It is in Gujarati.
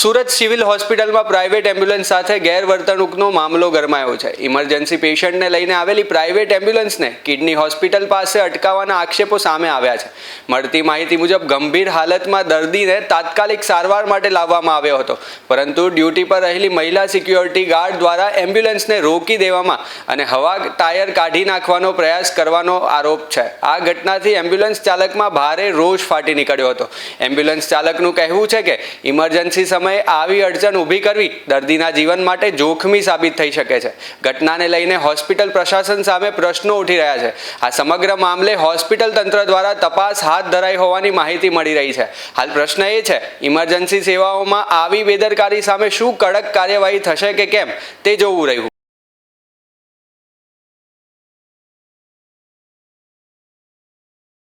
સુરત સિવિલ હોસ્પિટલમાં પ્રાઇવેટ એમ્બ્યુલન્સ સાથે ગેરવર્તણૂકનો મામલો ગરમાયો છે. ઇમરજન્સી પેશન્ટને લઈને આવેલી પ્રાઇવેટ એમ્બ્યુલન્સને કિડની હોસ્પિટલ પાસે અટકાવવાના આક્ષેપો સામે આવ્યા છે. મળતી માહિતી મુજબ ગંભીર હાલતમાં દર્દીને તાત્કાલિક સારવાર માટે લાવવામાં આવ્યો હતો, પરંતુ ડ્યુટી પર રહેલી મહિલા સિક્યોરિટી ગાર્ડ દ્વારા એમ્બ્યુલન્સને રોકી દેવામાં અને હવા ટાયર કાઢી નાખવાનો પ્રયાસ કરવાનો આરોપ છે. આ ઘટનાથી એમ્બ્યુલન્સ ચાલકમાં ભારે રોષ ફાટી નીકળ્યો હતો. એમ્બ્યુલન્સ ચાલકનું કહેવું છે કે ઇમરજન્સી સમયે આવી અડચણ ઊભી કરવી દર્દીના જીવન માટે જોખમી સાબિત થઈ શકે છે. ઘટનાને લઈને હોસ્પિટલ પ્રશાસન સામે પ્રશ્નો ઉઠી રહ્યા છે. આ સમગ્ર મામલે હોસ્પિટલ તંત્ર દ્વારા તપાસ હાથ ધરાઈ હોવાની માહિતી મળી રહી છે. હાલ પ્રશ્ન એ છે, ઇમરજન્સી સેવાઓમાં આવી બેદરકારી સામે શું કડક કાર્યવાહી થશે કે કેમ તે જોવું રહ્યું.